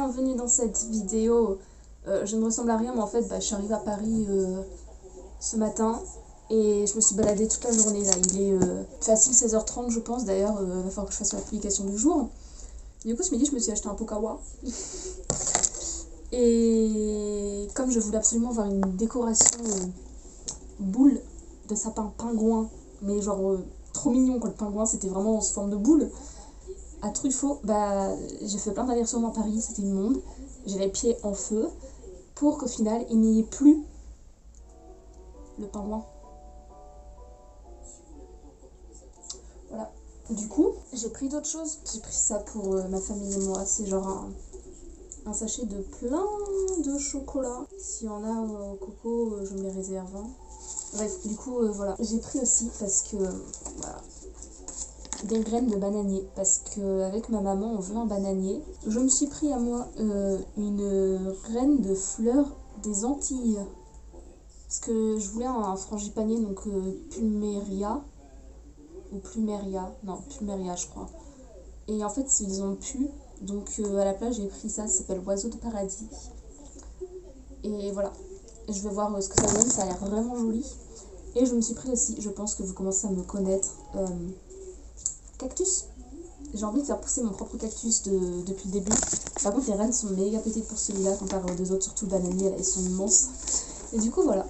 bienvenue dans cette vidéo. Je ne ressemble à rien, mais en fait, je suis arrivée à Paris ce matin et je me suis baladée toute la journée. Là, il est facile 16h30, je pense. D'ailleurs, il va falloir que je fasse l'application du jour. Du coup, ce midi, je me suis acheté un Pokawa. Et comme je voulais absolument avoir une décoration boule de sapin pingouin, mais genre trop mignon quoi, le pingouin, c'était vraiment en forme de boule. À Truffaut, j'ai fait plein d'allers-retours dans Paris, c'était immonde. J'ai les pieds en feu pour qu'au final, il n'y ait plus le pingouin. Voilà. Du coup, j'ai pris d'autres choses. J'ai pris ça pour ma famille et moi. C'est genre un sachet de plein de chocolat. S'il y en a au coco, je me les réserve. Bref, du coup, voilà. J'ai pris aussi parce que... voilà. Des graines de bananier, parce qu'avec ma maman on veut un bananier. Je me suis pris à moi une graine de fleurs des Antilles, parce que je voulais un frangipanier, donc Plumeria, ou Plumeria, non Plumeria je crois. Et en fait ils ont pu, donc à la place j'ai pris ça s'appelle Oiseau de paradis. Et voilà, je vais voir ce que ça donne, ça a l'air vraiment joli. Et je me suis pris aussi, je pense que vous commencez à me connaître, cactus. J'ai envie de faire pousser mon propre cactus depuis le début. Par contre les rênes sont méga petites pour celui-là comparé aux deux autres, surtout le bananier, là, ils sont immenses. Et du coup voilà.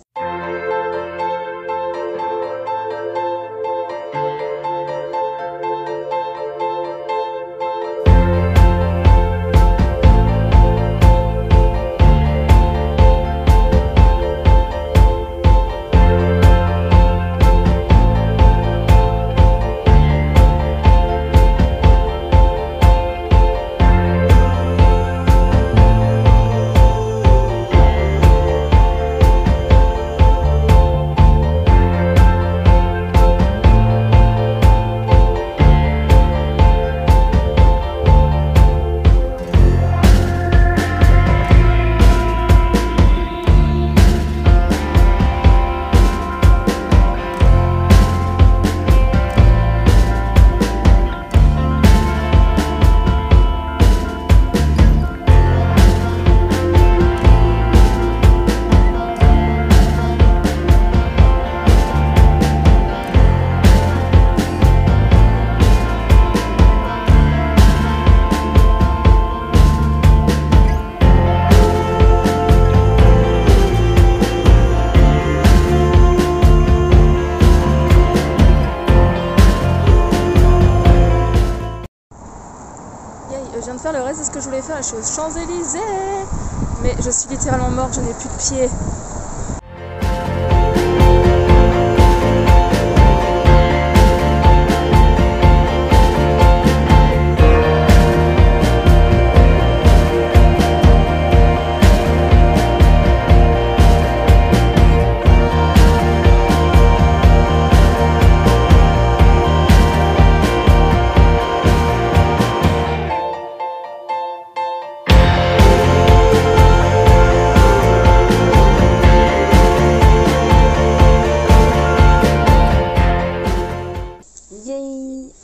Je viens de faire le reste de ce que je voulais faire, je suis aux Champs-Élysées, mais je suis littéralement morte, je n'ai plus de pieds.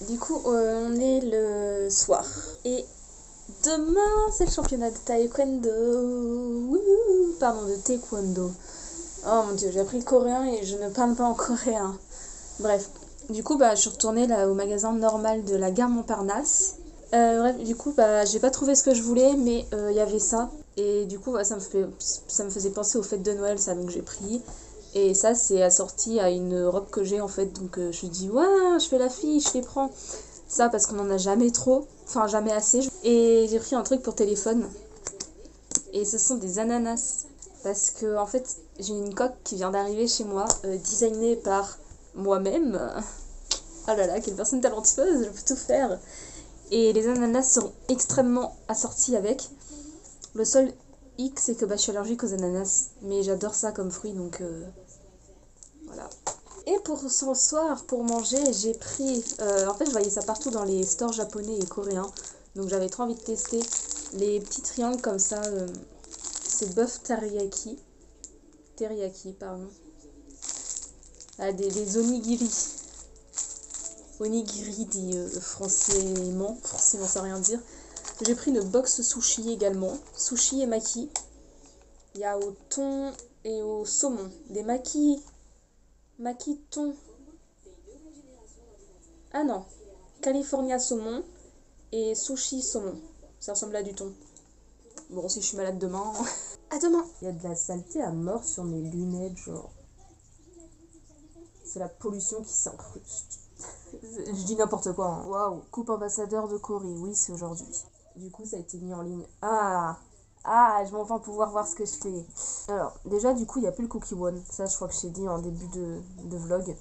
Du coup, on est le soir. Et demain, c'est le championnat de taekwondo. Wouhou, pardon, de taekwondo. Oh mon dieu, j'ai appris le coréen et je ne parle pas en coréen. Bref, du coup, je suis retournée là, au magasin normal de la gare Montparnasse. Bref, du coup, j'ai pas trouvé ce que je voulais, mais il y avait ça. Et du coup, ça me faisait penser aux fêtes de Noël, ça, donc j'ai pris. Et ça, c'est assorti à une robe que j'ai en fait. Donc je me suis dit, ouais, je fais la fille, je les prends. Ça, parce qu'on en a jamais trop. Enfin, jamais assez. Et j'ai pris un truc pour téléphone. Et ce sont des ananas. Parce que, en fait, j'ai une coque qui vient d'arriver chez moi, designée par moi-même. Oh là là, quelle personne talentueuse, je peux tout faire. Et les ananas seront extrêmement assortis avec. Le seul hic, c'est que je suis allergique aux ananas. Mais j'adore ça comme fruit, donc voilà. Et pour ce soir, pour manger, j'ai pris... en fait, je voyais ça partout dans les stores japonais et coréens. Donc j'avais trop envie de tester les petits triangles comme ça. C'est bœuf teriyaki. Teriyaki, pardon. Ah, des onigiri. Onigiri dit forcément ça veut rien dire. J'ai pris une box sushi également. Sushi et maki. Il y a au thon et au saumon. Des maki. Maki thon. Ah non. California saumon et sushi saumon. Ça ressemble à du thon. Bon, si je suis malade demain. À demain. Il y a de la saleté à mort sur mes lunettes, genre. C'est la pollution qui s'incruste. Je dis n'importe quoi. Hein. Waouh. Coupe ambassadeur de Corée. Oui, c'est aujourd'hui. Du coup, ça a été mis en ligne. Ah, je vais enfin pouvoir voir ce que je fais. Alors, déjà, du coup, il n'y a plus le Cookie One. Ça, je crois que je t'ai dit en début de vlog.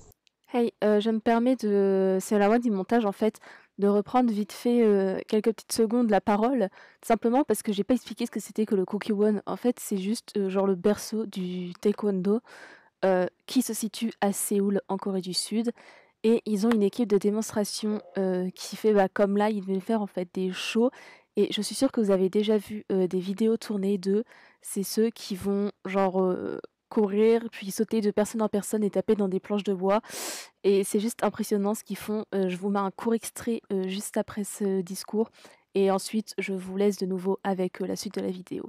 Hey, je me permets de... C'est la loi du montage en fait, de reprendre vite fait quelques petites secondes la parole, simplement parce que j'ai pas expliqué ce que c'était que le Cookie One. En fait, c'est juste genre le berceau du taekwondo qui se situe à Séoul en Corée du Sud. Et ils ont une équipe de démonstration qui fait comme là, ils veulent faire en fait des shows. Et je suis sûre que vous avez déjà vu des vidéos tournées d'eux. C'est ceux qui vont genre courir, puis sauter de personne en personne et taper dans des planches de bois. Et c'est juste impressionnant ce qu'ils font. Je vous mets un court extrait juste après ce discours. Et ensuite, je vous laisse de nouveau avec la suite de la vidéo.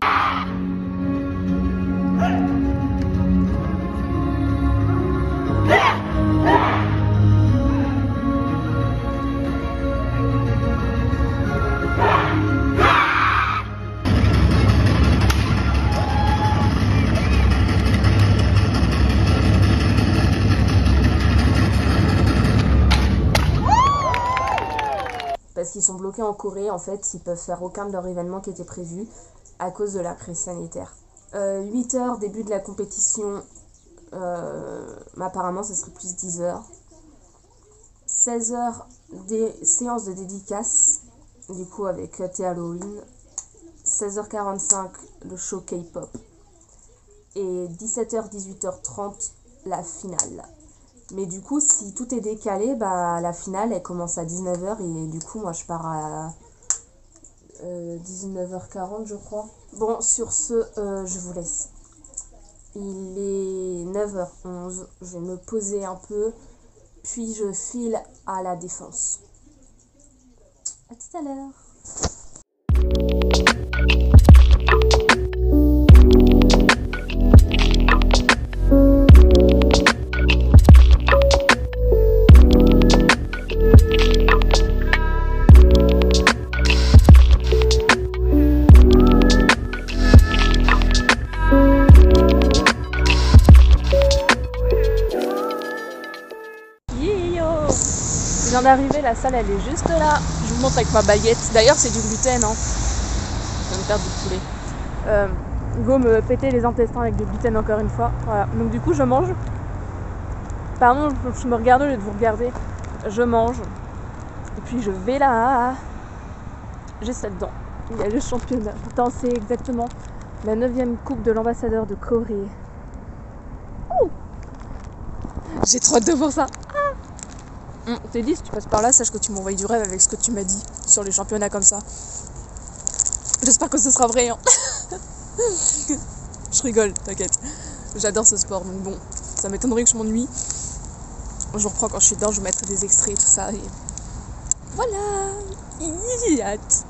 Parce qu'ils sont bloqués en Corée, en fait, ils peuvent faire aucun de leurs événements qui étaient prévus à cause de la crise sanitaire. 8h, début de la compétition, apparemment ça serait plus 10h. 16h, des séances de dédicaces, du coup avec thé Halloween. 16h45, le show K-pop. Et 17h, 18h30, la finale. Mais du coup, si tout est décalé, bah la finale, elle commence à 19h et du coup, moi, je pars à 19h40, je crois. Bon, sur ce, je vous laisse. Il est 9h11, je vais me poser un peu, puis je file à la Défense. À tout à l'heure. Je viens d'arriver, la salle elle est juste là. Je vous montre avec ma baguette. D'ailleurs c'est du gluten, hein. Je viens de perdre du poulet. Go me péter les intestins avec du gluten encore une fois. Voilà. Donc du coup je mange. Pardon, je me regarde au lieu de vous regarder. Je mange. Et puis je vais là. Juste là-dedans. Il y a le championnat. Pourtant c'est exactement la 9e coupe de l'ambassadeur de Corée. Ouh, j'ai trop hâte de voir ça. T'es dit, si tu passes par là, sache que tu m'envoies du rêve avec ce que tu m'as dit sur les championnats comme ça. J'espère que ce sera vrai. Hein. Je rigole, t'inquiète. J'adore ce sport, donc bon, ça m'étonnerait que je m'ennuie. Je reprends quand je suis dedans, je vais mettre des extraits et tout ça. Et voilà, j'ai hâte.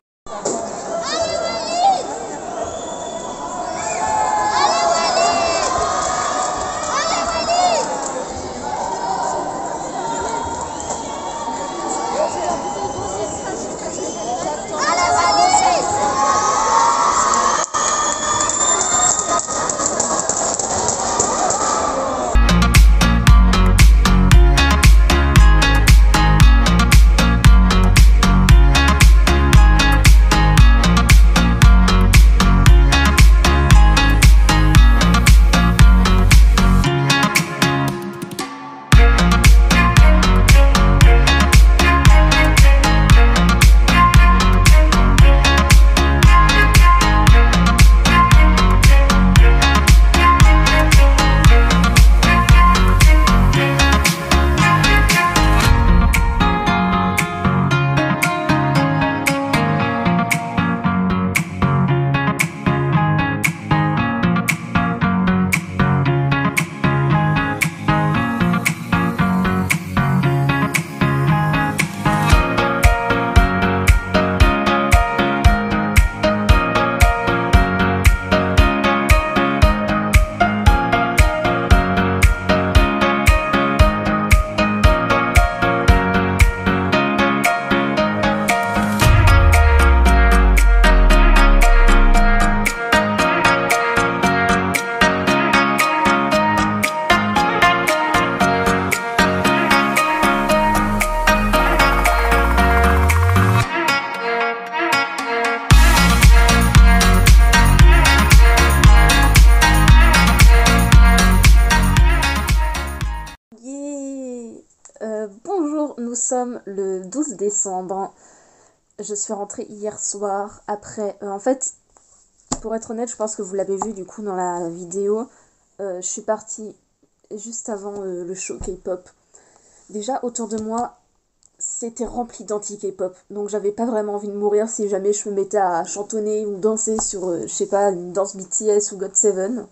Bonjour, nous sommes le 12 décembre. Je suis rentrée hier soir après... en fait, pour être honnête, je pense que vous l'avez vu du coup dans la vidéo. Je suis partie juste avant le show K-pop. Déjà, autour de moi, c'était rempli d'anti-K-pop. Donc j'avais pas vraiment envie de mourir si jamais je me mettais à chantonner ou danser sur, je sais pas, une danse BTS ou GOT7.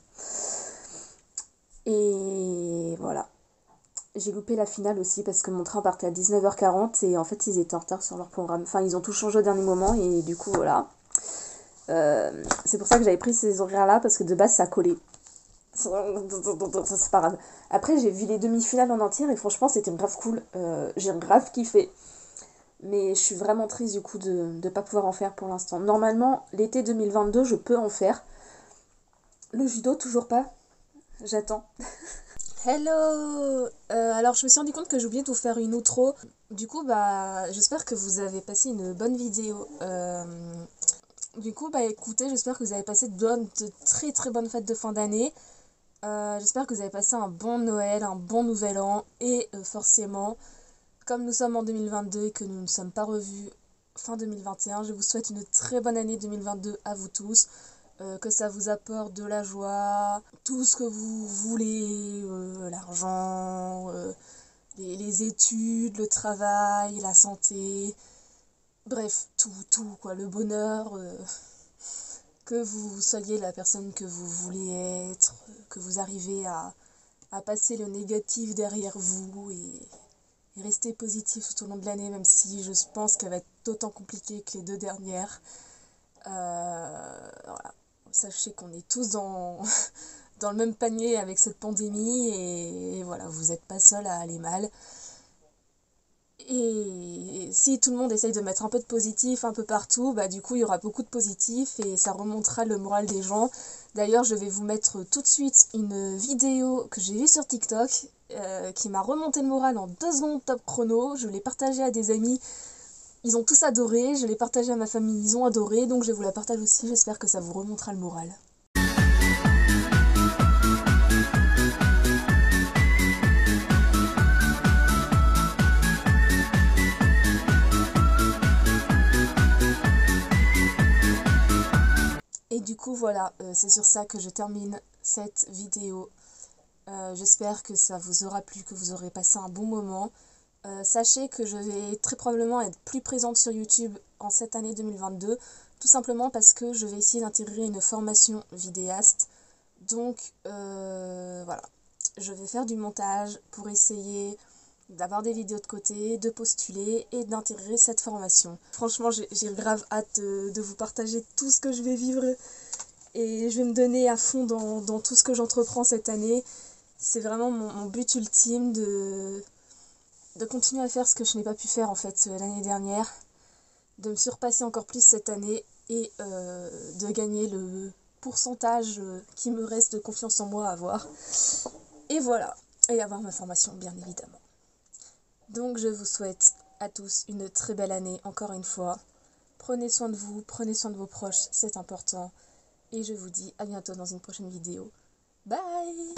Et voilà. J'ai loupé la finale aussi parce que mon train partait à 19h40 et en fait ils étaient en retard sur leur programme. Enfin ils ont tout changé au dernier moment et du coup voilà. C'est pour ça que j'avais pris ces horaires là parce que de base ça collait. C'est pas grave. Après j'ai vu les demi-finales en entière et franchement c'était grave cool. J'ai grave kiffé. Mais je suis vraiment triste du coup de ne pas pouvoir en faire pour l'instant. Normalement l'été 2022 je peux en faire. Le judo toujours pas. J'attends. Hello. Alors je me suis rendu compte que j'ai oublié de vous faire une outro. Du coup j'espère que vous avez passé une bonne vidéo. Du coup écoutez, j'espère que vous avez passé de très très bonnes fêtes de fin d'année. J'espère que vous avez passé un bon Noël, un bon nouvel an. Et forcément, comme nous sommes en 2022 et que nous ne sommes pas revus fin 2021, je vous souhaite une très bonne année 2022 à vous tous. Que ça vous apporte de la joie, tout ce que vous voulez, l'argent, les études, le travail, la santé, bref, tout quoi, le bonheur, que vous soyez la personne que vous voulez être, que vous arrivez à passer le négatif derrière vous et rester positif tout au long de l'année, même si je pense qu'elle va être autant compliquée que les 2 dernières. Voilà. Sachez qu'on est tous dans le même panier avec cette pandémie et voilà, vous n'êtes pas seul à aller mal. Et si tout le monde essaye de mettre un peu de positif un peu partout, du coup il y aura beaucoup de positif et ça remontera le moral des gens. D'ailleurs je vais vous mettre tout de suite une vidéo que j'ai vue sur TikTok qui m'a remonté le moral en 2 secondes top chrono. Je l'ai partagée à des amis. Ils ont tous adoré, je l'ai partagé à ma famille, ils ont adoré, donc je vous la partage aussi, j'espère que ça vous remontera le moral. Et du coup voilà, c'est sur ça que je termine cette vidéo. J'espère que ça vous aura plu, que vous aurez passé un bon moment. Sachez que je vais très probablement être plus présente sur YouTube en cette année 2022, tout simplement parce que je vais essayer d'intégrer une formation vidéaste. Donc voilà, je vais faire du montage pour essayer d'avoir des vidéos de côté, de postuler et d'intégrer cette formation. Franchement, j'ai grave hâte de vous partager tout ce que je vais vivre et je vais me donner à fond dans tout ce que j'entreprends cette année. C'est vraiment mon but ultime de continuer à faire ce que je n'ai pas pu faire en fait l'année dernière, de me surpasser encore plus cette année et de gagner le pourcentage qui me reste de confiance en moi à avoir. Et voilà, et avoir ma formation bien évidemment. Donc je vous souhaite à tous une très belle année encore une fois. Prenez soin de vous, prenez soin de vos proches, c'est important. Et je vous dis à bientôt dans une prochaine vidéo. Bye!